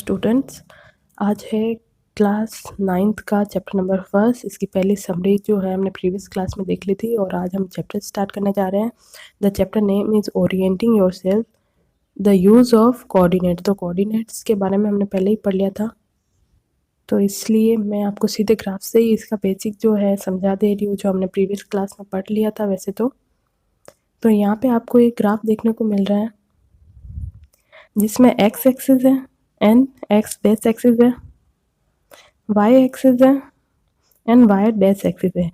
Students, आज है class 9th का चैप्टर नंबर 1। इसकी पहली समरी जो है हमने प्रीवियस क्लास में देख ली थी और आज हम चैप्टर स्टार्ट करने जा रहे हैं। The chapter name is orienting yourself, the use of coordinate. तो कोऑर्डिनेट्स के बारे में हमने पहले ही पढ़ लिया था, तो इसलिए मैं आपको सीधे ग्राफ से ही इसका बेसिक जो है समझा दे रही हूँ, जो हमने प्रीवियस क्लास में पढ़ लिया था वैसे तो यहाँ पे आपको एक ग्राफ देखने को मिल रहा है जिसमें एक्स एक्सिस है एंड एक्स डैश एक्सिस है, वाई एक्सिस है एंड वाई डैश एक्सिस है।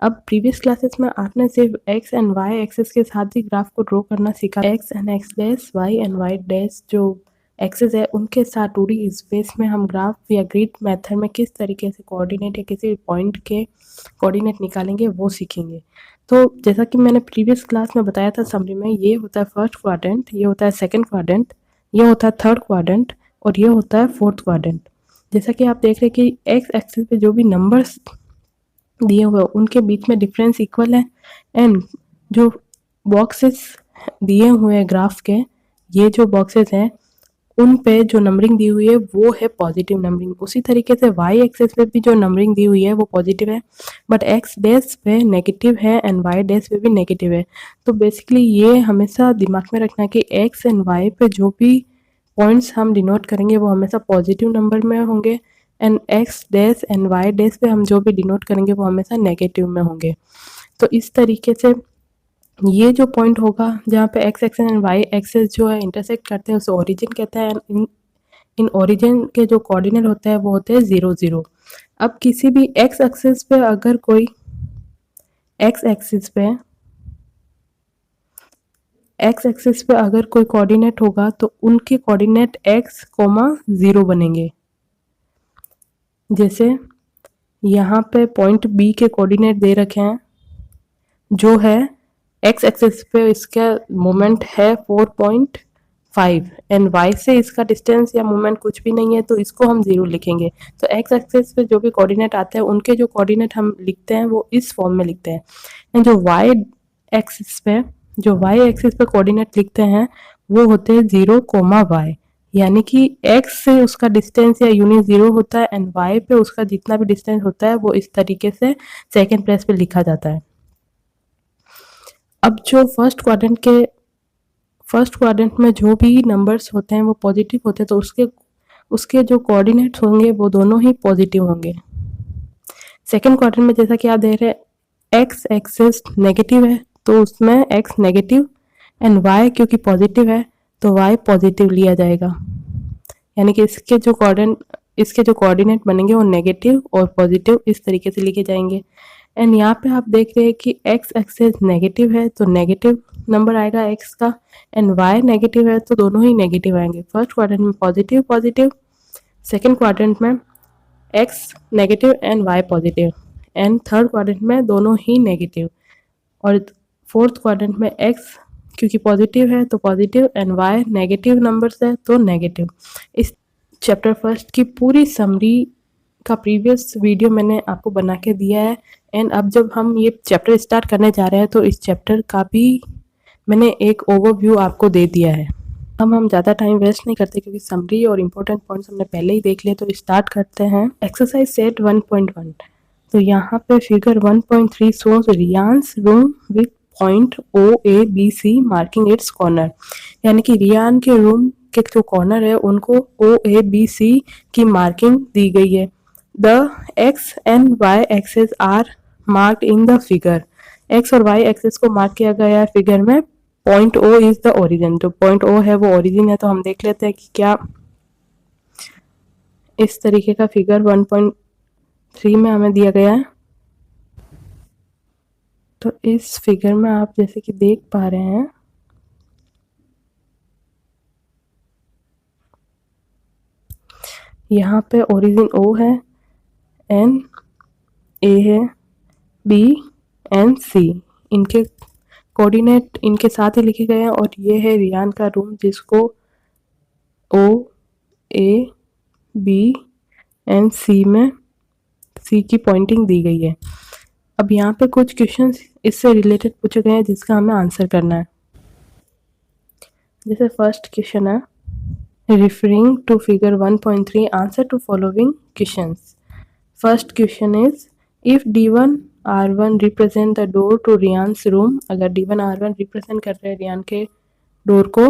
अब प्रीवियस क्लासेस में आपने सिर्फ एक्स एंड वाई एक्सिस के साथ ही ग्राफ को ड्रॉ करना सीखा। X and X dash, Y and Y dash जो एक्सिस है उनके साथ 2D स्पेस में हम ग्राफ या ग्रिड मेथड में किस तरीके से कोऑर्डिनेट या किसी पॉइंट के कोऑर्डिनेट निकालेंगे वो सीखेंगे। तो जैसा कि मैंने प्रीवियस क्लास में बताया था समरी में, ये होता है फर्स्ट क्वाड्रेंट, ये होता है सेकंड क्वाड्रेंट, ये होता है थर्ड क्वाड्रेंट और ये होता है फोर्थ क्वाड्रेंट। जैसा कि आप देख रहे हैं कि एक्स एक्सिस पे जो भी नंबर्स दिए हुए हैं उनके बीच में डिफरेंस इक्वल है एंड जो बॉक्सेस दिए हुए हैं ग्राफ के, ये जो बॉक्सेस हैं उन पे जो नंबरिंग दी हुई है वो है पॉजिटिव नंबरिंग। उसी तरीके से वाई एक्सिस पे भी जो नंबरिंग दी हुई है वो पॉजिटिव है, बट एक्स डैश पे नेगेटिव है एंड वाई डैश पे भी नेगेटिव है। तो बेसिकली ये हमेशा दिमाग में रखना कि एक्स एंड वाई पे जो भी पॉइंट्स हम डिनोट करेंगे वो हमेशा पॉजिटिव नंबर में होंगे and X dash and Y dash पे हम जो भी डिनोट करेंगे वो हमेशा नेगेटिव में होंगे। तो इस तरीके से ये जो पॉइंट होगा जहाँ पे X axis and Y axis जो है इंटरसेक्ट करते हैं उसे ओरिजिन कहते हैं। इन ओरिजिन के जो कोऑर्डिनेट होते हैं वो होते हैं 0 0। अब किसी भी एक्स एक्सिस पे अगर कोई कोऑर्डिनेट होगा तो उनके कोऑर्डिनेट x, 0 बनेंगे। जैसे यहाँ पे पॉइंट B के कोऑर्डिनेट दे रखे हैं जो है एक्स एक्सिस पे इसका मोमेंट है 4.5 एंड वाई से इसका डिस्टेंस या मोमेंट कुछ भी नहीं है तो इसको हम 0 लिखेंगे। तो एक्स एक्सिस पे जो भी कोऑर्डिनेट आते हैं उनके जो कोऑर्डिनेट हम लिखते हैं वो इस फॉर्म में लिखते हैं एंड जो वाई एक्सिस पे कोऑर्डिनेट लिखते हैं वो होते हैं 0, y, यानी कि x से उसका डिस्टेंस या यूनिट 0 होता है एंड y पे उसका जितना भी डिस्टेंस होता है वो इस तरीके से सेकेंड प्लेस पे लिखा जाता है। अब जो फर्स्ट क्वाड्रेंट में जो भी नंबर्स होते हैं वो पॉजिटिव होते हैं तो उसके जो कोऑर्डिनेट्स होंगे वो दोनों ही पॉजिटिव होंगे। सेकेंड क्वाड्रेंट में जैसा कि आप देख रहे हैं एक्स एक्सिस नेगेटिव है तो उसमें एक्स नेगेटिव एंड वाई क्योंकि पॉजिटिव है तो वाई पॉजिटिव लिया जाएगा, यानी कि इसके जो कोऑर्डिनेट बनेंगे वो नेगेटिव और पॉजिटिव इस तरीके से लिखे जाएंगे। एंड यहाँ पे आप देख रहे हैं कि एक्स एक्सिस नेगेटिव है तो नेगेटिव नंबर आएगा एक्स का एंड वाई नेगेटिव है तो दोनों ही नेगेटिव आएंगे। फर्स्ट क्वाड्रेंट में पॉजिटिव, सेकेंड क्वाड्रेंट में X negative and Y positive and third quadrant में दोनों ही नेगेटिव और फोर्थ क्वाड्रेंट में एक्स क्योंकि पॉजिटिव है तो positive and Y negative numbers है तो नेगेटिव। इस चैप्टर फर्स्ट की पूरी समरी का प्रीवियस वीडियो मैंने आपको बना के दिया है एंड अब जब हम ये चैप्टर स्टार्ट करने जा रहे हैं तो इस चैप्टर का भी मैंने एक ओवरव्यू आपको दे दिया है। हम ज़्यादा टाइम वेस्ट नहीं करते क्योंकि समरी और इम्पोर्टेंट पॉइंट्स हमने पहले ही देख लिए, तो स्टार्ट करते हैं। Exercise set 1.1। तो यहाँ पे figure 1.3 shows Riyan's room with point OABC marking its corner, यानी कि रियान के रूम के जो कॉर्नर है उनको OABC की मार्किंग दी गई है। The X and Y axes are marked in the figure. X और वाई एक्सेस को मार्क किया गया है फिगर में। Point O is the origin, जो पॉइंट O है वो ओरिजिन है। तो हम देख लेते हैं कि क्या इस तरीके का फिगर 1.3 में हमें दिया गया है। तो इस फिगर में आप जैसे कि देख पा रहे हैं यहाँ पे ओरिजिन O है एंड A है, B एंड C, इनके कोऑर्डिनेट इनके साथ ही लिखे गए हैं और ये है रियान का रूम जिसको OAB एंड C में C की पॉइंटिंग दी गई है। अब यहाँ पे कुछ क्वेश्चंस इससे रिलेटेड पूछे गए हैं जिसका हमें आंसर करना है। जैसे फर्स्ट क्वेश्चन है, Referring to figure 1.3, answer to following questions. First question is, if D1 R1 represent the door to Riyan's room, अगर D1 R1 represent कर रहे हैं रियान के डोर को,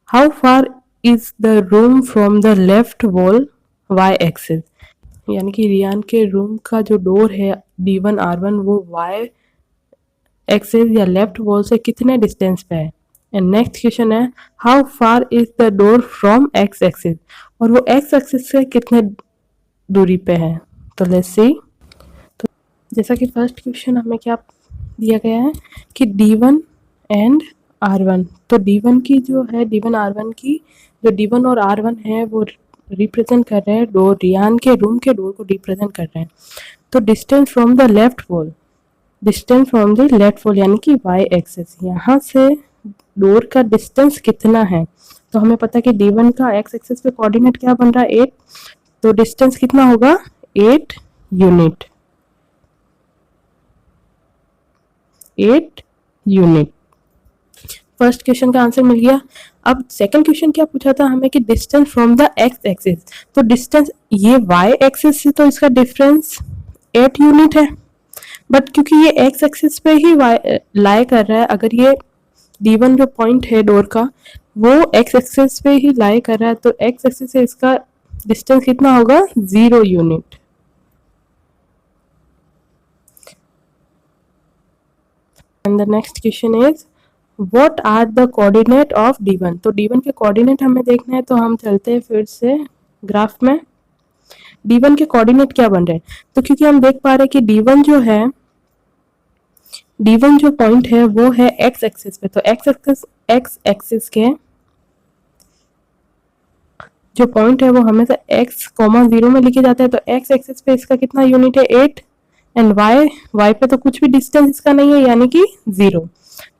how far is the room from the left wall y axis, यानी कि रियान के room का जो डोर है D1 R1 वो y एक्सिस या लेफ्ट वॉल से कितने डिस्टेंस पे है। एंड नेक्स्ट क्वेश्चन है, how far is the door from x axis, और वो एक्स एक्सिस से कितने दूरी पे है। तो लेट्स सी। तो जैसा कि फर्स्ट क्वेश्चन हमें क्या दिया गया है कि D1 एंड R1, तो D1 की जो है D1 R1 की जो D1 और R1 है वो रिप्रेजेंट कर रहे हैं डोर, रियान के रूम के डोर को रिप्रेजेंट कर रहे हैं। तो distance from the left wall, distance from the left wall यानी कि वाई एक्सिस, यहाँ से डोर का डिस्टेंस कितना है। तो हमें पता है कि D1 का एक्स एक्सिस पे कोऑर्डिनेट क्या बन रहा है 8, तो डिस्टेंस कितना होगा 8 यूनिट, 8 यूनिट। फर्स्ट क्वेश्चन का आंसर मिल गया। अब सेकंड क्वेश्चन क्या पूछा था हमें कि distance from the x axis, तो डिस्टेंस ये वाई एक्सिस से तो इसका डिफरेंस 8 यूनिट है, बट क्योंकि ये एक्स एक्सिस पे ही लाई कर रहा है, अगर ये D1 जो पॉइंट है डोर का वो एक्स एक्सिस पे ही लाई कर रहा है, तो एक्स एक्सिस से इसका डिस्टेंस कितना होगा 0 unit. And the next question is, what are the coordinate of D1, तो D1 के कोऑर्डिनेट हमें देखना है, तो हम चलते हैं फिर से ग्राफ में। D1 के कोऑर्डिनेट क्या बन रहे हैं, तो क्योंकि हम देख पा रहे हैं कि D1 जो है, D1 जो पॉइंट है वो है एक्स एक्सिस पे, तो एक्स एक्सिस के जो पॉइंट है वो हमेशा x, 0 में लिखे जाता है, तो एक्स एक्सिस पे इसका कितना यूनिट है 8, एंड y पे तो कुछ भी डिस्टेंस इसका नहीं है यानी कि 0।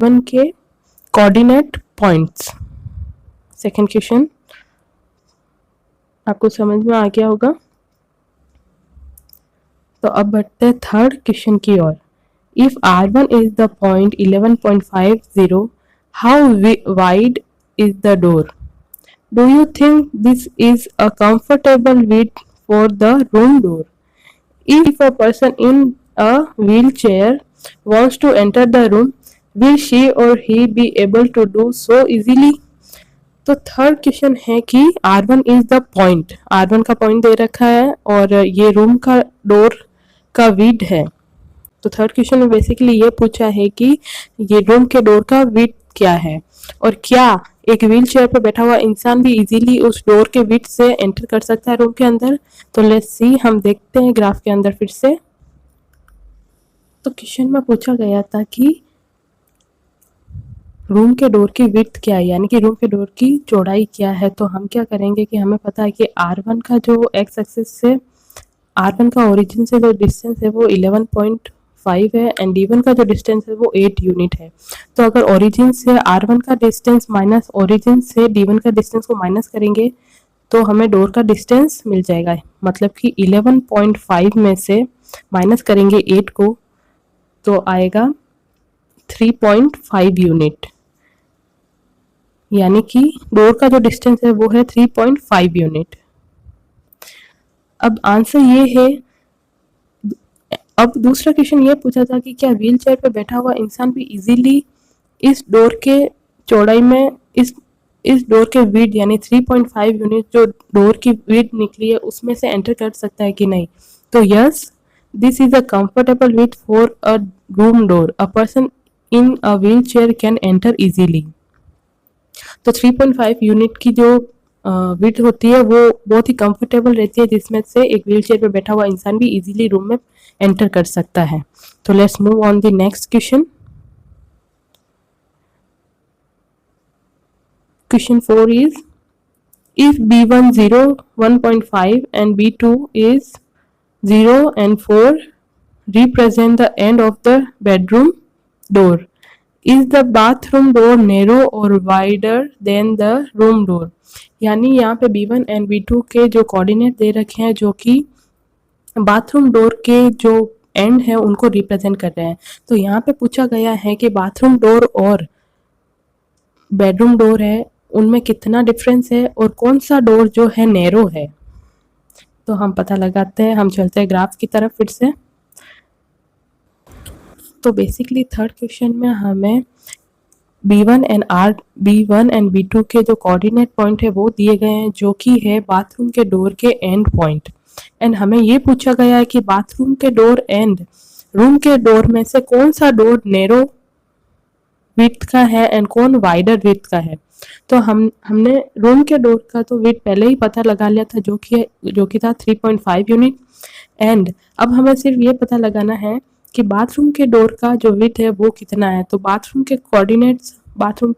D1 के कोऑर्डिनेट पॉइंट्स। सेकंड क्वेश्चन आपको समझ में आ गया होगा, तो अब बढ़ते हैं थर्ड क्वेश्चन की ओर। If R1 is the point 11.50, how wide is the door? Do you think this is a comfortable width for the room door? If a person in a wheelchair wants to enter the room, will she or he be able to do so easily? तो third question है कि R1 is the point, R1 का point दे रखा है और ये room का door का विड्थ है। तो थर्ड क्वेश्चन में बेसिकली ये पूछा है कि ये रूम के डोर का विड्थ क्या है, और क्या एक व्हील चेयर पर बैठा हुआ इंसान भी इजीली उस डोर के विड्थ से एंटर कर सकता है रूम के अंदर। तो लेट्स सी, हम देखते हैं ग्राफ के अंदर फिर से। तो क्वेश्चन में पूछा गया था कि रूम के डोर की विड्थ क्या है, यानी कि रूम के डोर की चौड़ाई क्या है। तो हम क्या करेंगे कि हमें पता है कि R1 का जो एक्स एक्सिस से, R1 का ओरिजिन से जो डिस्टेंस है वो 11.5 है, एंड D1 का जो डिस्टेंस है वो 8 यूनिट है। तो अगर ओरिजिन से R1 का डिस्टेंस माइनस ओरिजिन से D1 का डिस्टेंस को माइनस करेंगे तो हमें डोर का डिस्टेंस मिल जाएगा, मतलब कि 11.5 में से माइनस करेंगे 8 को तो आएगा 3.5 यूनिट, यानी कि डोर का जो डिस्टेंस है वो है 3.5 यूनिट। अब आंसर ये है। अब दूसरा क्वेश्चन ये पूछा था कि क्या व्हील चेयर पर बैठा हुआ इंसान भी इजीली इस डोर के चौड़ाई में इस डोर के विड्थ यानी 3.5 यूनिट जो डोर की विड्थ निकली है उसमें से एंटर कर सकता है कि नहीं। तो yes, this is a comfortable width for a room door, a person in a wheel chair can enter easily. तो 3.5 यूनिट की जो विड्थ होती है वो बहुत ही कंफर्टेबल रहती है, जिसमें से एक व्हील चेयर पर बैठा हुआ इंसान भी इजीली रूम में एंटर कर सकता है। तो let's move on the next question. Question 4 is, if B1 0 1.5 and B2 is 0 and 4 represent the end of the bedroom door, is the bathroom door narrow or wider than the room door? यानी यहाँ पे B1 and B2 के जो coordinate दे रखे हैं जो कि bathroom door के जो एंड है उनको रिप्रेजेंट कर रहे हैं। तो यहाँ पे पूछा गया है कि बाथरूम डोर और बेडरूम डोर है उनमें कितना डिफरेंस है और कौन सा डोर जो है नैरो है। तो हम पता लगाते हैं, हम चलते हैं ग्राफ की तरफ फिर से। तो बेसिकली थर्ड क्वेश्चन में हमें B1 एंड B2 के जो कोऑर्डिनेट पॉइंट है वो दिए गए हैं, जो कि है बाथरूम के डोर के एंड पॉइंट। एंड हमें ये पूछा गया है कि बाथरूम के डोर एंड रूम के डोर में से कौन सा डोर नैरो विड्थ का है एंड कौन वाइडर विड्थ का है। तो हमने रूम के डोर का तो विड्थ पहले ही पता लगा लिया था, जो कि था 3.5 यूनिट। एंड अब हमें सिर्फ ये पता लगाना है कि बाथरूम के डोर का जो विड्थ है वो कितना है। तो बाथरूम के कोऑर्डिनेट्स, बाथरूम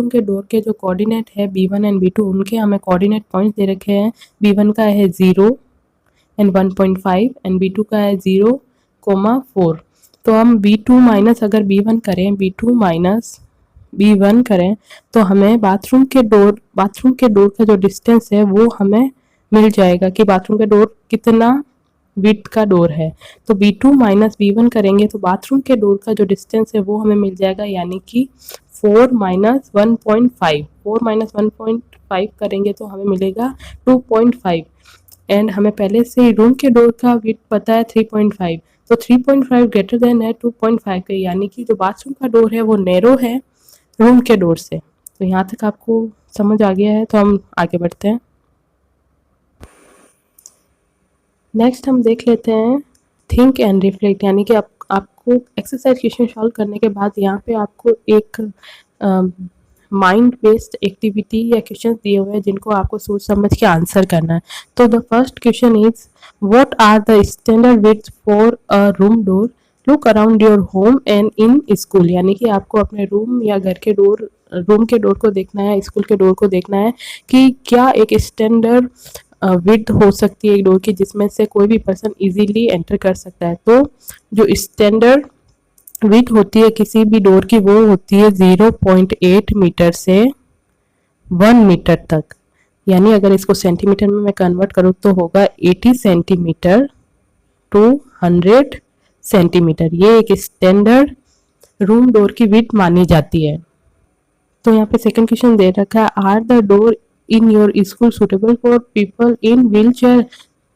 के डोर के जो कोऑर्डिनेट है B1 एंड B2, उनके हमें कोऑर्डिनेट पॉइंट्स दे रखे हैं। B1 का है 0 एंड 1.5 एंड B2 का है 0,4। तो हम B2 माइनस अगर B1 करें, B2 माइनस B1 करें तो हमें बाथरूम के डोर का जो डिस्टेंस है वो हमें मिल जाएगा कि बाथरूम का डोर कितना विड्थ का डोर है। तो B2 माइनस B1 करेंगे तो बाथरूम के डोर का जो डिस्टेंस है वो हमें मिल जाएगा, यानी कि 4 माइनस 1.5 करेंगे तो हमें मिलेगा 2.5। एंड हमें पहले से ही रूम के डोर का विड्थ पता है 3.5, तो 3.5 ग्रेटर देन है 2.5 के, यानी कि जो बाथरूम का डोर है वो नैरो है रूम के डोर से। तो यहाँ तक आपको समझ आ गया है, तो हम आगे बढ़ते हैं। नेक्स्ट हम देख लेते हैं थिंक एंड रिफ्लेक्ट, यानी कि आपको एक्सरसाइज क्वेश्चन सॉल्व करने के बाद यहाँ पे आपको एक माइंड बेस्ड एक्टिविटी या क्वेश्चन दिए हुए हैं जिनको आपको सोच समझ के आंसर करना है। तो the first question is what are the standard width for a room door, look around your home and in school, यानी कि आपको अपने रूम या घर के डोर, रूम के डोर को देखना है, स्कूल के डोर को देखना है कि क्या एक स्टैंडर्ड विड्थ हो सकती है एक डोर की जिसमें से कोई भी पर्सन इजीली एंटर कर सकता है। तो जो स्टैंडर्ड विड्थ होती है किसी भी डोर की वो होती है 0.8 मीटर से 1 मीटर तक, यानी अगर इसको सेंटीमीटर में मैं कन्वर्ट करूँ तो होगा 80 सेंटीमीटर टू 100 सेंटीमीटर। ये एक स्टैंडर्ड रूम डोर की विड्थ मानी जाती है। तो यहाँ पे सेकंड क्वेश्चन दे रखा है are the door in your school suitable for people in wheelchair.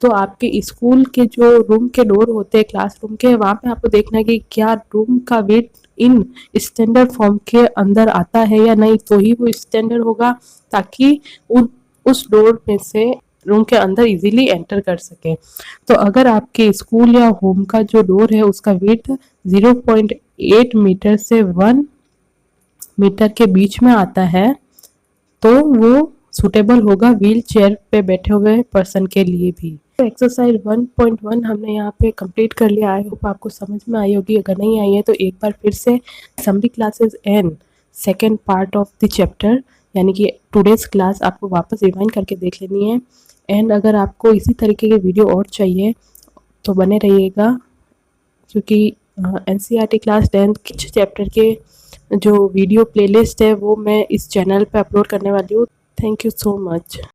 तो आपके स्कूल के जो रूम के डोर होते हैं क्लासरूम के, वहाँ पे आपको देखना है कि क्या रूम का विड्थ इन स्टैंडर्ड फॉर्म के अंदर आता है या नहीं, तो ही वो स्टैंडर्ड होगा, ताकि उस डोर में से रूम के अंदर इजीली एंटर कर सके। तो अगर आपके स्कूल या होम का जो डोर है उसका विड्थ 0.8 मीटर से 1 मीटर के बीच में आता है तो वो सुटेबल होगा व्हील चेयर पे बैठे हुए पर्सन के लिए भी। तो एक्सरसाइज 1.1 हमने यहाँ पे कंप्लीट कर लिया। आई होप आपको समझ में आई होगी, अगर नहीं आई है तो एक बार फिर से summary classes and second part of the chapter यानी कि टुडेज क्लास आपको वापस रिवाइंड करके देख लेनी है। एंड अगर आपको इसी तरीके के वीडियो और चाहिए तो बने रहिएगा, क्योंकि NCERT क्लास 10th चैप्टर के जो वीडियो प्लेलिस्ट है वो मैं इस चैनल पे अपलोड करने वाली हूँ। Thank you so much.